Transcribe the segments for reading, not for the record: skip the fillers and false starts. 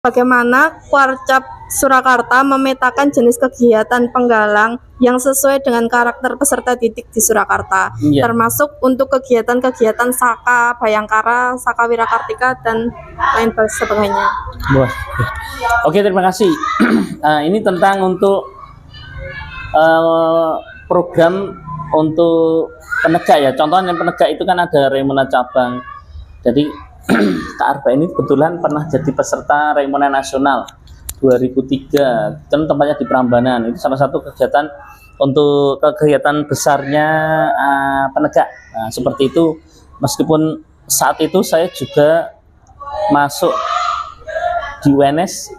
Bagaimana Kuarcap Surakarta memetakan jenis kegiatan penggalang yang sesuai dengan karakter peserta didik di Surakarta, termasuk untuk kegiatan-kegiatan Saka Bayangkara, Saka Wirakartika, dan lain sebagainya. Wah. Oke, terima kasih. Ini tentang untuk program untuk penegak ya. Contohnya penegak itu kan ada Raimuna Cabang. Jadi Kak Arba ini kebetulan pernah jadi peserta Raimuna Nasional 2003, dan tempatnya di Prambanan. Itu salah satu kegiatan untuk kegiatan besarnya penegak. Nah, seperti itu. Meskipun saat itu saya juga masuk di UNS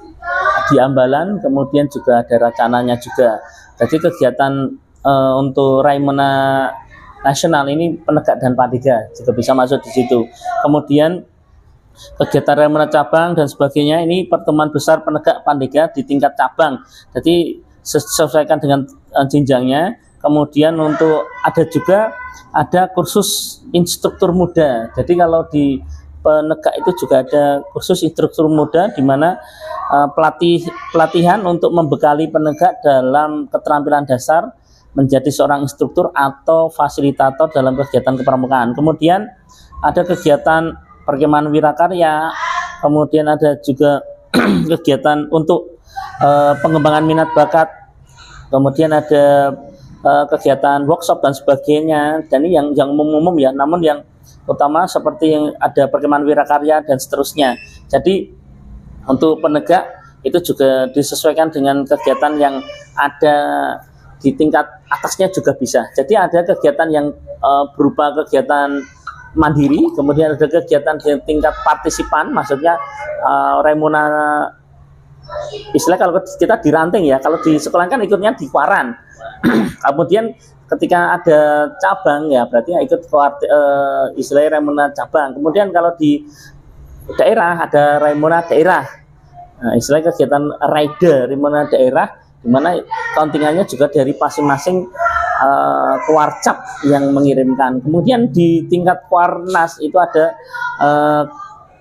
di Ambalan, kemudian juga ada Racananya juga. Jadi kegiatan untuk Raimuna Nasional ini penegak dan Pandega juga bisa masuk di situ. Kemudian kegiatan Raimuna Cabang dan sebagainya, ini pertemuan besar penegak Pandega di tingkat cabang. Jadi sesuaikan dengan jenjangnya. Kemudian untuk ada kursus instruktur muda. Jadi kalau di penegak itu juga ada kursus instruktur muda, di mana pelatihan untuk membekali penegak dalam keterampilan dasar menjadi seorang instruktur atau fasilitator dalam kegiatan kepramukaan. Kemudian ada kegiatan perkemahan wirakarya, kemudian ada juga kegiatan untuk pengembangan minat bakat, kemudian ada kegiatan workshop dan sebagainya. Dan ini yang umum ya, namun yang utama seperti yang ada perkemahan wirakarya dan seterusnya. Jadi untuk penegak itu juga disesuaikan dengan kegiatan yang ada di tingkat atasnya juga bisa. Jadi ada kegiatan yang berupa kegiatan mandiri, kemudian ada kegiatan di tingkat partisipan, maksudnya Raimuna, istilah kalau kita di ranting ya, kalau di sekolah kan ikutnya di Kuaran. Kemudian ketika ada cabang ya berarti ikut istilah Raimuna cabang. Kemudian kalau di daerah ada Raimuna daerah, nah, istilah kegiatan Raida Raimuna daerah, di mana kontingannya juga dari masing-masing Kuarcap yang mengirimkan. Kemudian di tingkat Kuarnas itu ada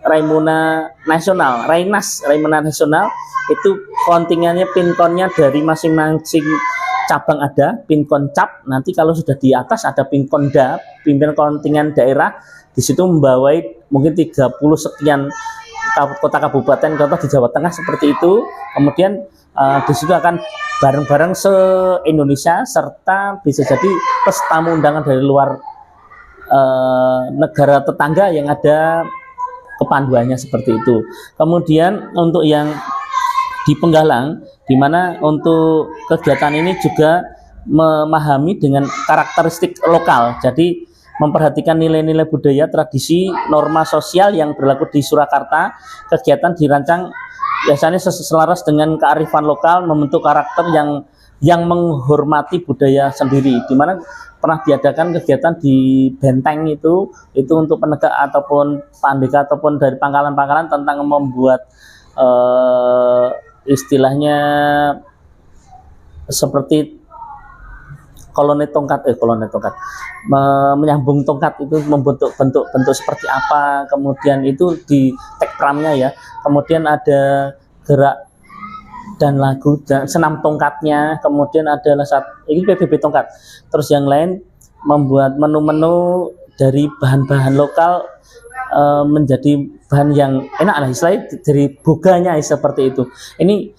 Raimuna Nasional, Raimuna Nasional, itu kontingannya pinkonnya dari masing-masing cabang ada pinkon cap. Nanti kalau sudah di atas ada pinkonda, pimpin kontingen daerah, di situ membawai mungkin 30 sekian kota kabupaten kota di Jawa Tengah seperti itu. Kemudian di situ akan bareng-bareng se-Indonesia, serta bisa jadi plus tamu undangan dari luar negara tetangga yang ada kepanduannya seperti itu. Kemudian untuk yang di Penggalang, di mana untuk kegiatan ini juga memahami dengan karakteristik lokal. Jadi memperhatikan nilai-nilai budaya, tradisi, norma sosial yang berlaku di Surakarta. Kegiatan dirancang biasanya selaras dengan kearifan lokal, membentuk karakter yang menghormati budaya sendiri. Di mana pernah diadakan kegiatan di Benteng itu untuk penegak ataupun pandega ataupun dari pangkalan-pangkalan tentang membuat istilahnya seperti koloni tongkat, menyambung tongkat itu membentuk bentuk seperti apa, kemudian itu di tekpramnya ya. Kemudian ada gerak dan lagu dan senam tongkatnya, kemudian adalah ini PBB tongkat. Terus yang lain membuat menu-menu dari bahan-bahan lokal menjadi bahan yang enak lah, istilahnya dari boganya seperti itu. Ini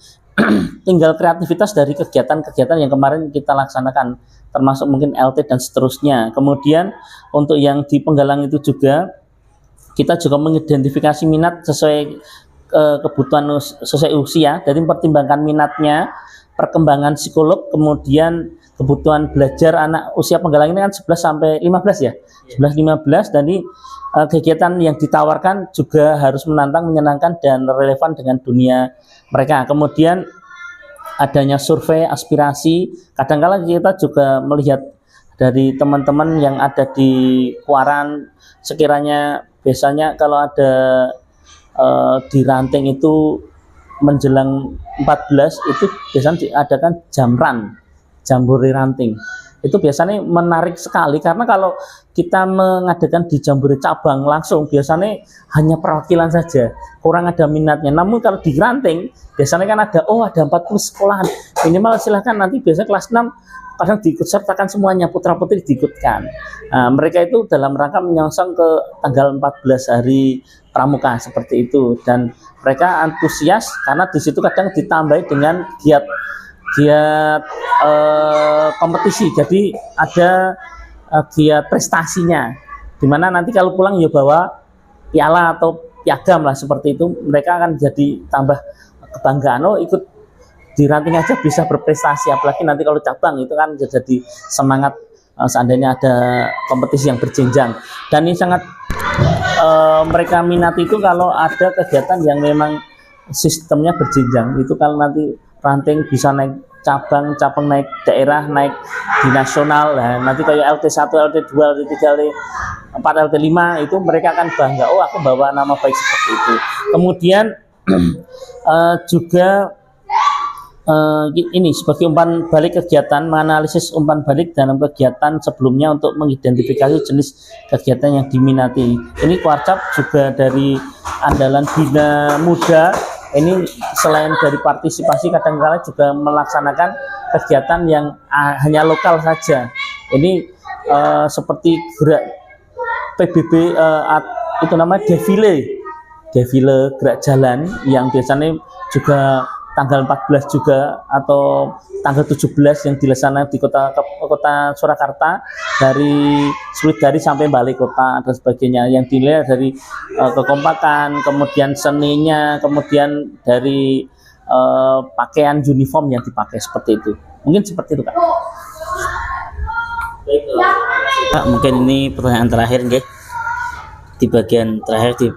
tinggal kreativitas dari kegiatan-kegiatan yang kemarin kita laksanakan, termasuk mungkin LT dan seterusnya. Kemudian untuk yang di Penggalang itu juga kita juga mengidentifikasi minat sesuai kebutuhan sesuai usia. Jadi mempertimbangkan minatnya, perkembangan psikolog, kemudian kebutuhan belajar anak usia Penggalang ini kan 11 sampai 15 ya. 11-15, dan ini kegiatan yang ditawarkan juga harus menantang, menyenangkan, dan relevan dengan dunia mereka. Kemudian adanya survei aspirasi, kadang-kala kita juga melihat dari teman-teman yang ada di Kuaran, sekiranya biasanya kalau ada di ranting itu menjelang 14 itu biasanya diadakan jamran, jambore ranting. itu biasanya menarik sekali, karena kalau kita mengadakan di Jambore cabang langsung biasanya hanya perwakilan saja, kurang ada minatnya. Namun kalau di ranting biasanya kan ada 40 sekolahan minimal, silahkan nanti biasanya kelas 6 kadang diikut sertakan semuanya, putra putri diikutkan. Nah, mereka itu dalam rangka menyongsong ke tanggal 14 hari pramuka seperti itu, dan mereka antusias karena di situ kadang ditambahi dengan giat kompetisi. Jadi ada giat prestasinya, dimana nanti kalau pulang ya bawa piala atau piagam lah seperti itu. Mereka akan jadi tambah kebanggaan, ikut di ranting aja bisa berprestasi, apalagi nanti kalau cabang itu kan jadi semangat seandainya ada kompetisi yang berjenjang. Dan ini sangat mereka minati itu kalau ada kegiatan yang memang sistemnya berjenjang. Itu kalau nanti ranting bisa naik cabang naik daerah, naik di nasional. Nah, nanti kayak LT1, LT2, LT3, LT4, LT5 itu mereka akan bangga, aku bawa nama baik seperti itu. Kemudian juga ini sebagai umpan balik kegiatan, menganalisis umpan balik dalam kegiatan sebelumnya untuk mengidentifikasi jenis kegiatan yang diminati. Ini Kuarcap juga dari andalan Bina Muda. Ini selain dari partisipasi, kadang-kadang juga melaksanakan kegiatan yang hanya lokal saja. Ini seperti gerak PBB, itu namanya defile gerak jalan, yang biasanya juga tanggal 14 juga atau tanggal 17 yang dilaksanakan di kota Surakarta, dari Sulit-Dari sampai Balai Kota dan sebagainya, yang dinilai dari kekompakan, kemudian seninya, kemudian dari pakaian uniform yang dipakai seperti itu. Mungkin seperti itu, Kak. Kak, mungkin ini pertanyaan terakhir nggih. Di bagian terakhir di